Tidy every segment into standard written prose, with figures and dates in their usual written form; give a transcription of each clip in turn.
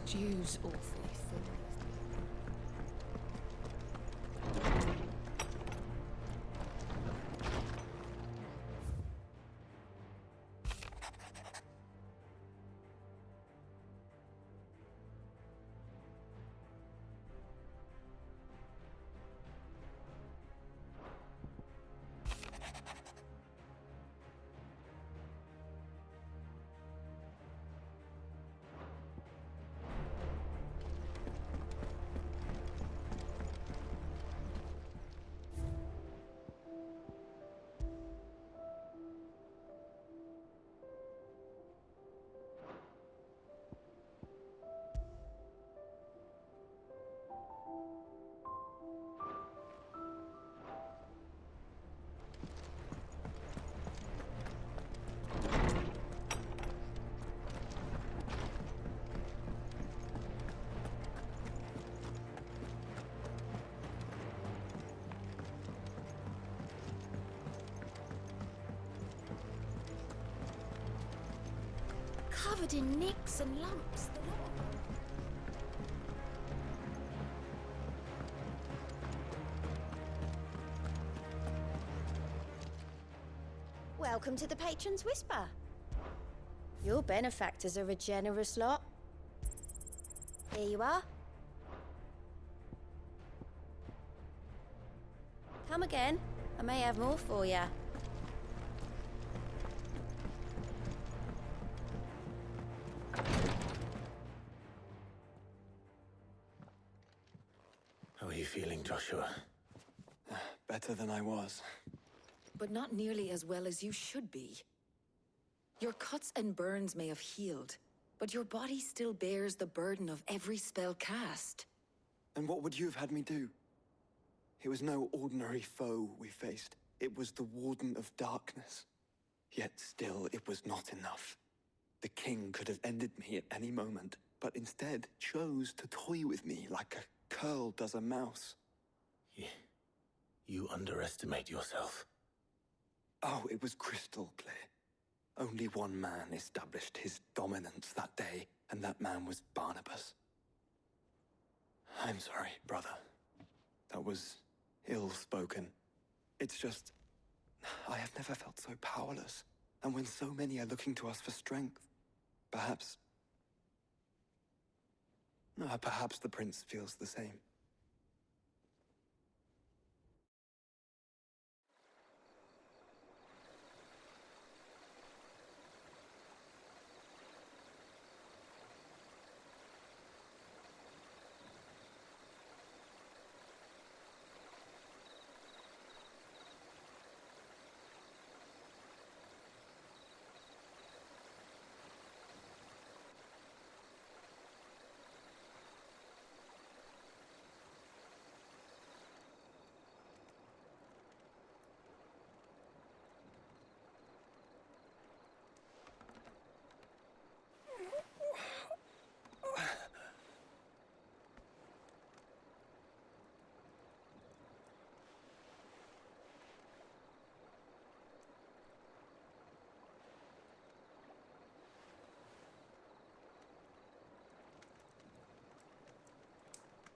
stew's awfully full. Covered in nicks and lumps, the lot of them. Welcome to the Patron's Whisper. Your benefactors are a generous lot. Here you are. Come again. I may have more for you. How are you feeling, Joshua? Better than I was. But not nearly as well as you should be. Your cuts and burns may have healed, but your body still bears the burden of every spell cast. And what would you have had me do? It was no ordinary foe we faced. It was the Warden of Darkness. Yet still, it was not enough. The king could have ended me at any moment, but instead chose to toy with me like a curl does a mouse. You underestimate yourself. Oh, it was crystal clear. Only one man established his dominance that day, and that man was Barnabas. I'm sorry, brother. That was ill-spoken. It's just, I have never felt so powerless. And when so many are looking to us for strength, perhaps the prince feels the same.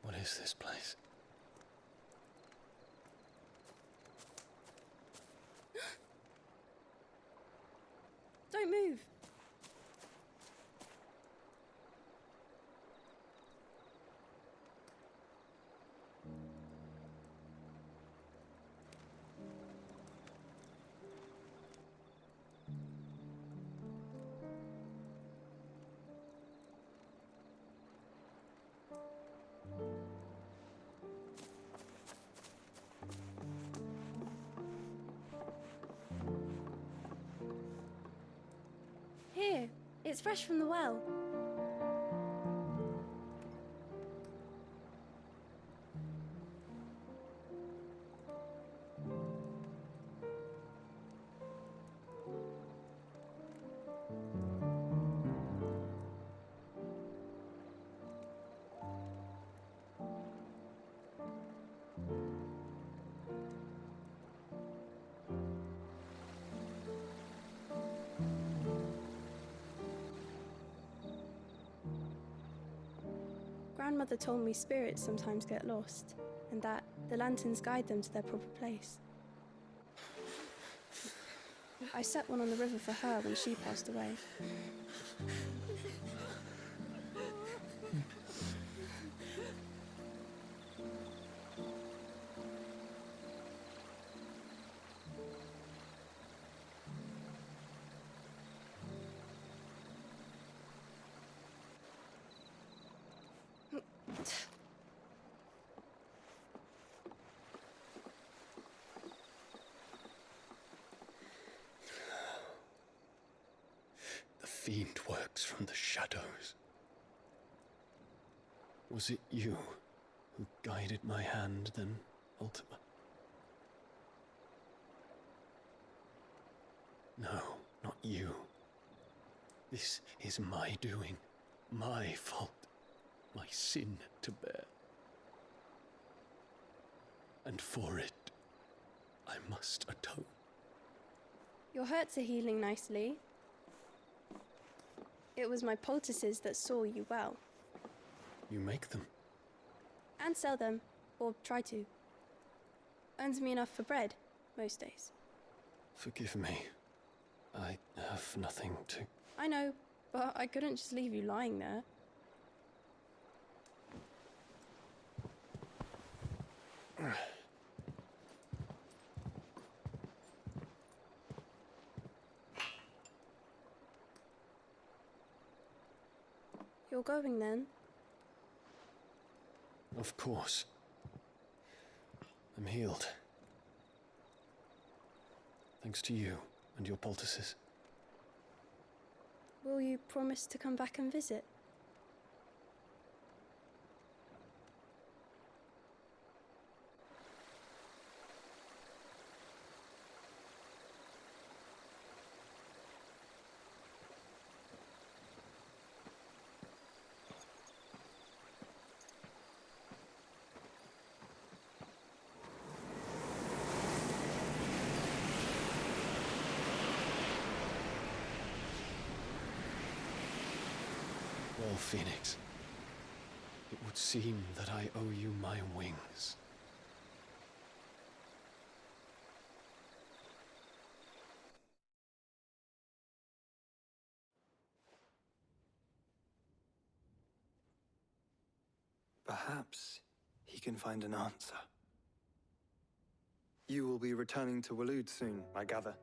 What is this place? Don't move. Here, it's fresh from the well. Grandmother told me spirits sometimes get lost, and that the lanterns guide them to their proper place. I set one on the river for her when she passed away. The fiend works from the shadows. Was it you who guided my hand then, Ultima? No, not you. This is my doing, my fault, my sin to bear. And for it, I must atone. Your hurts are healing nicely. It was my poultices that saw you well. You make them? And sell them, or try to. Earns me enough for bread, most days. Forgive me. I have nothing to... I know, but I couldn't just leave you lying there. You're going then? Of course. I'm healed. Thanks to you and your poultices. Will you promise to come back and visit? Well, Phoenix, it would seem that I owe you my wings. Perhaps he can find an answer. You will be returning to Waloed soon, I gather.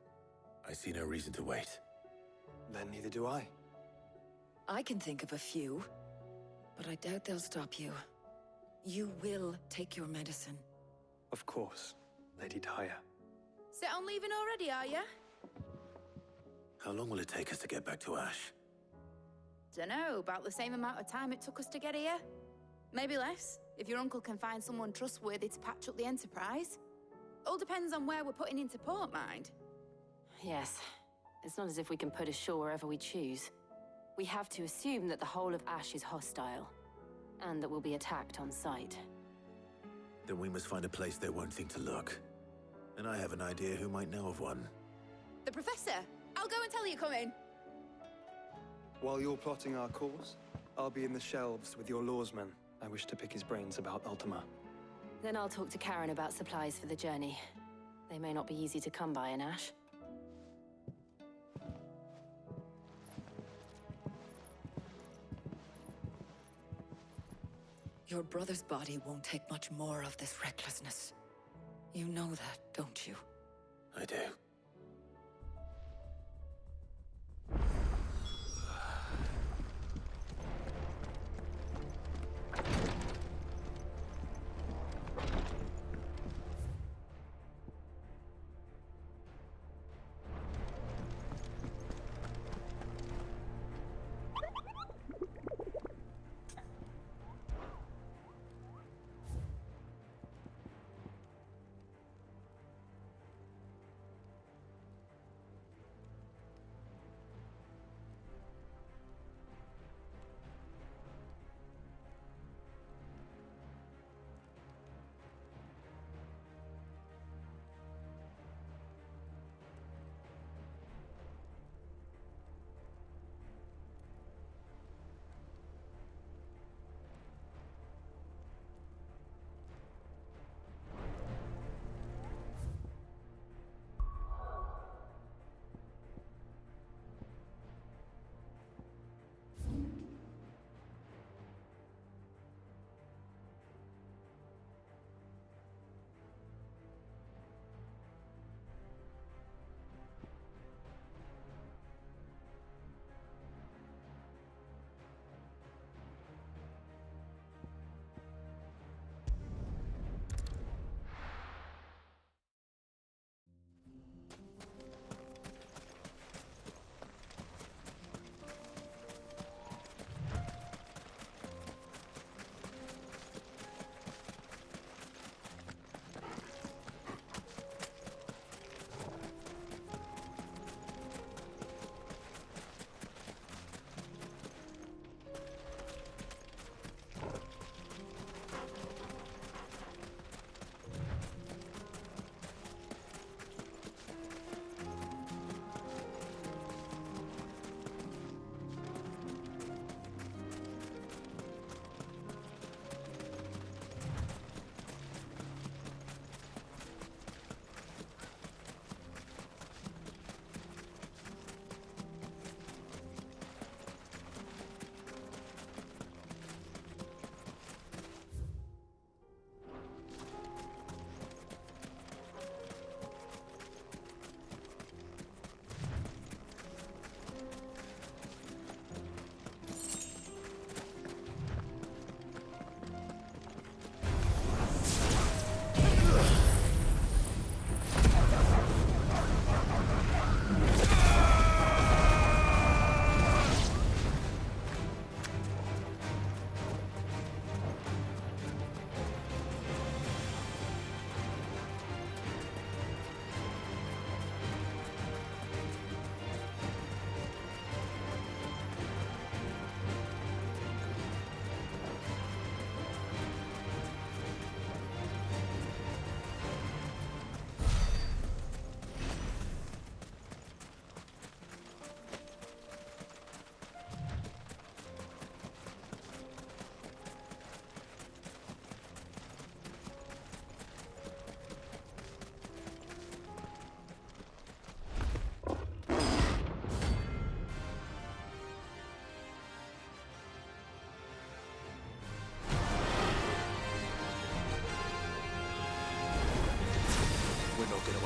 I see no reason to wait. Then neither do I. I can think of a few, but I doubt they'll stop you. You will take your medicine. Of course, Lady Daya. Set on leaving already, are you? How long will it take us to get back to Ash? Dunno, about the same amount of time it took us to get here. Maybe less, if your uncle can find someone trustworthy to patch up the Enterprise. All depends on where we're putting into port, mind. Yes. It's not as if we can put ashore wherever we choose. We have to assume that the whole of Ash is hostile, and that we'll be attacked on sight. Then we must find a place they won't think to look. And I have an idea who might know of one. The Professor! I'll go and tell you coming! While you're plotting our course, I'll be in the shelves with your lawsman. I wish to pick his brains about Ultima. Then I'll talk to Karen about supplies for the journey. They may not be easy to come by in Ash. Your brother's body won't take much more of this recklessness. You know that, don't you? I do.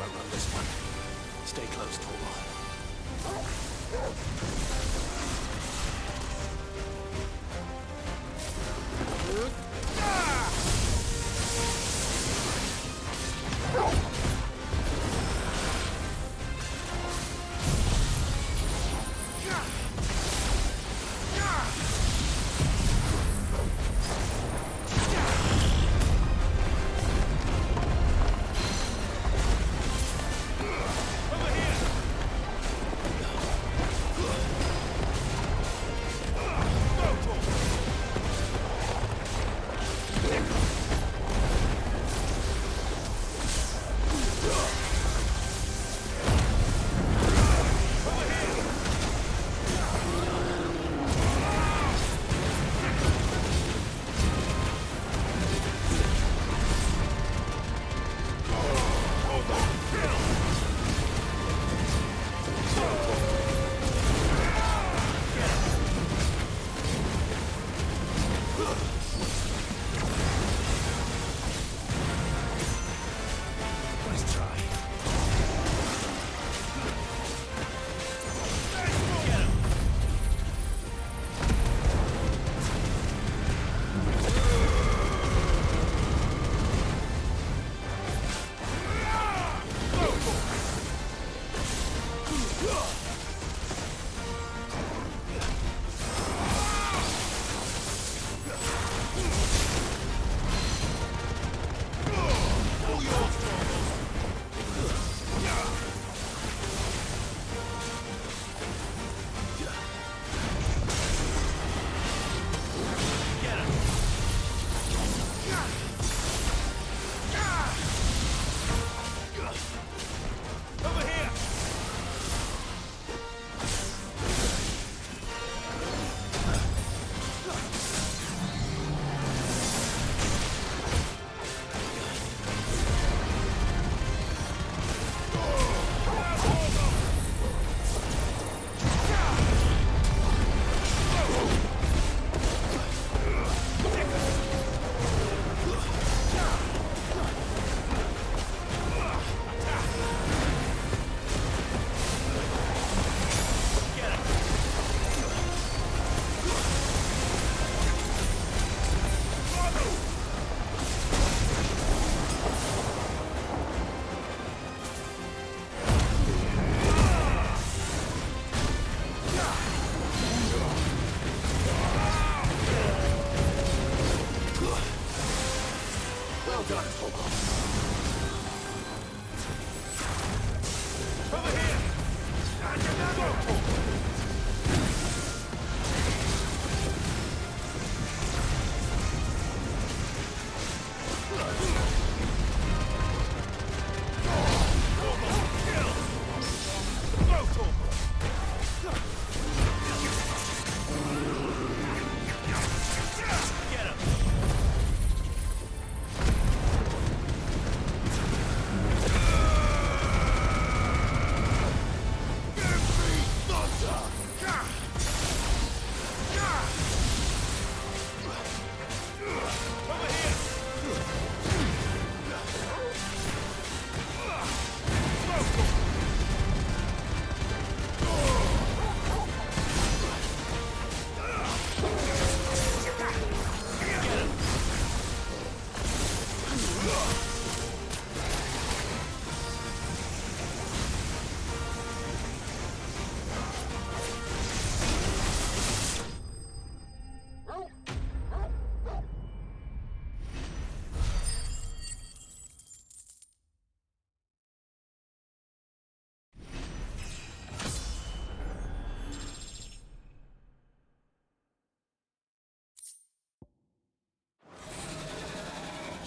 won't run this one. Stay close, Torvald.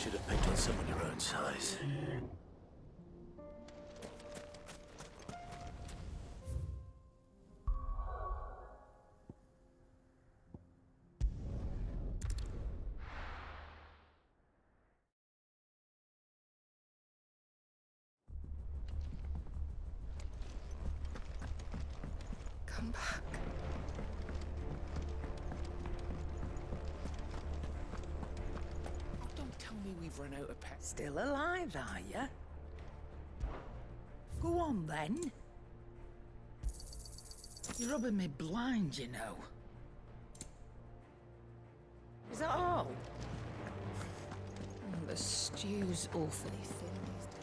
Should have picked on someone your own size. Come back. Oh, don't tell me we've run out of pets. Still alive, are ya? Go on, then. You're rubbing me blind, you know. Is that all? The stew's awfully thin these days.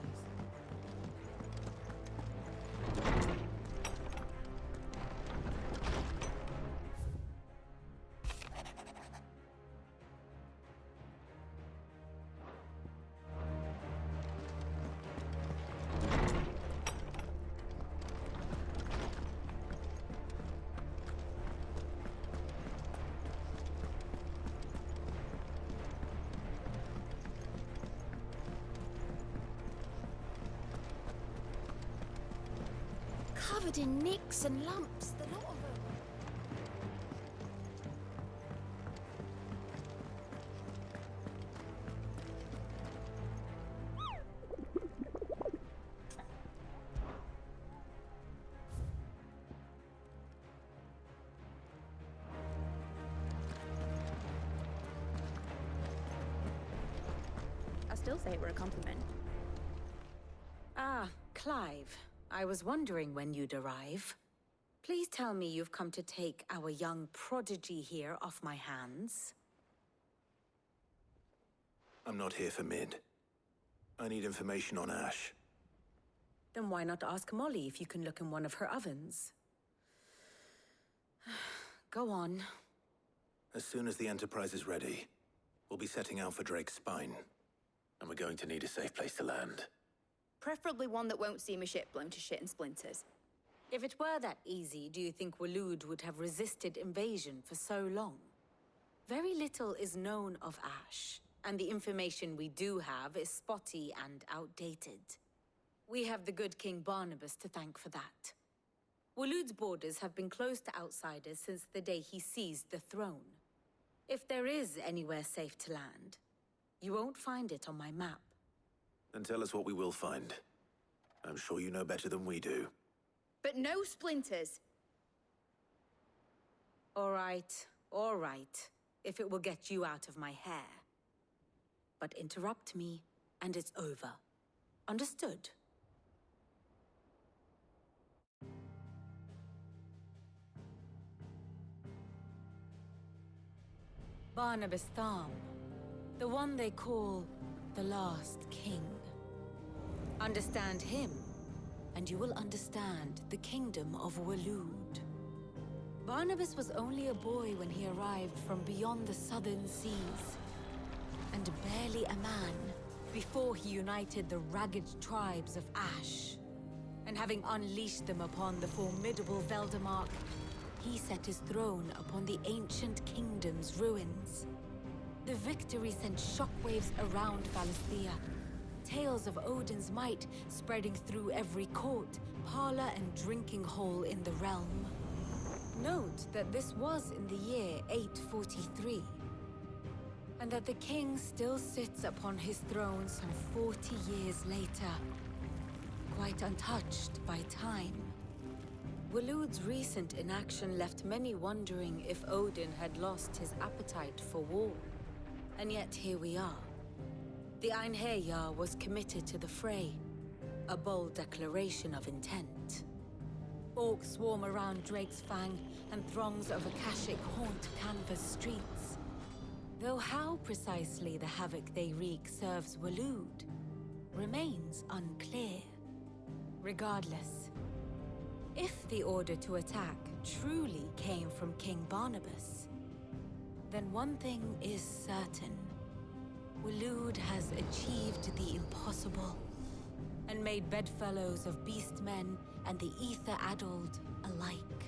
Covered in nicks and lumps, the lot of them. I still say it were a compliment. Ah, Clive. I was wondering when you'd arrive. Please tell me you've come to take our young prodigy here off my hands. I'm not here for Mid. I need information on Ash. Then why not ask Molly if you can look in one of her ovens? Go on. As soon as the Enterprise is ready, we'll be setting out for Drake's Spine. And we're going to need a safe place to land. Preferably one that won't see my ship blown to shit and splinters. If it were that easy, do you think Waloed would have resisted invasion for so long? Very little is known of Ash, and the information we do have is spotty and outdated. We have the good King Barnabas to thank for that. Waloed's borders have been closed to outsiders since the day he seized the throne. If there is anywhere safe to land, you won't find it on my map. Then tell us what we will find. I'm sure you know better than we do. But no splinters! All right, if it will get you out of my hair. But interrupt me, and it's over. Understood? Barnabas Tham, the one they call the last king. Understand him, and you will understand the kingdom of Waloed. Barnabas was only a boy when he arrived from beyond the southern seas, and barely a man before he united the ragged tribes of Ash. And having unleashed them upon the formidable Veldamark, he set his throne upon the ancient kingdom's ruins. The victory sent shockwaves around Valisthea, tales of Odin's might spreading through every court, parlor, and drinking hole in the realm. Note that this was in the year 843, and that the king still sits upon his throne some 40 years later, quite untouched by time. Waloed's recent inaction left many wondering if Odin had lost his appetite for war. And yet here we are. The Einherjar was committed to the fray, a bold declaration of intent. Orcs swarm around Drake's Fang, and throngs of Akashic haunt canvas streets. Though how precisely the havoc they wreak serves Waloed remains unclear. Regardless, if the order to attack truly came from King Barnabas, then one thing is certain. Waloed has achieved the impossible, and made bedfellows of beastmen and the ether-addled alike.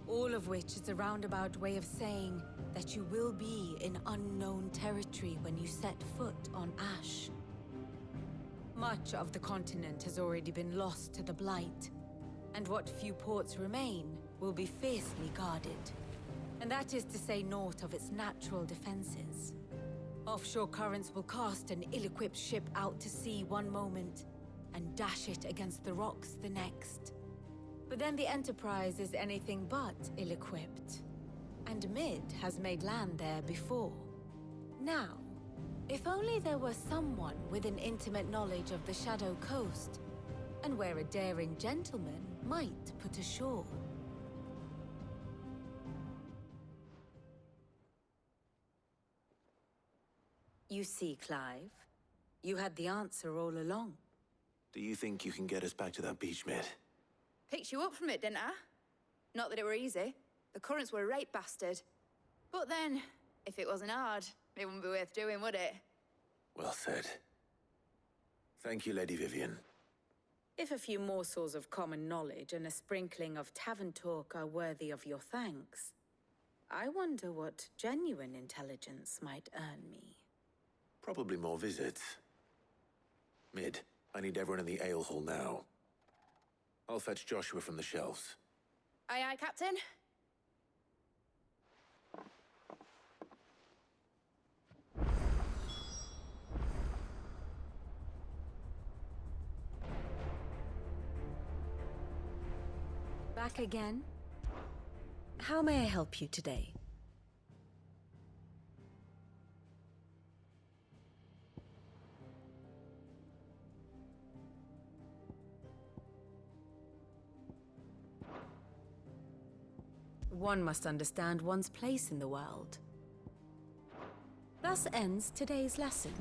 All of which is a roundabout way of saying that you will be in unknown territory when you set foot on Ash. Much of the continent has already been lost to the Blight, and what few ports remain will be fiercely guarded. And that is to say naught of its natural defenses. Offshore currents will cast an ill-equipped ship out to sea one moment, and dash it against the rocks the next. But then the Enterprise is anything but ill-equipped. And Mid has made land there before. Now, if only there were someone with an intimate knowledge of the Shadow Coast, and where a daring gentleman might put ashore. You see, Clive, you had the answer all along. Do you think you can get us back to that beach, mate? Picked you up from it, didn't I? Not that it were easy. The currents were a right bastard. But then, if it wasn't hard, it wouldn't be worth doing, would it? Well said. Thank you, Lady Vivian. If a few morsels of common knowledge and a sprinkling of tavern talk are worthy of your thanks, I wonder what genuine intelligence might earn me. Probably more visits. Mid, I need everyone in the ale hall now. I'll fetch Joshua from the shelves. Aye, aye, Captain. Back again? How may I help you today? One must understand one's place in the world. Thus ends today's lesson.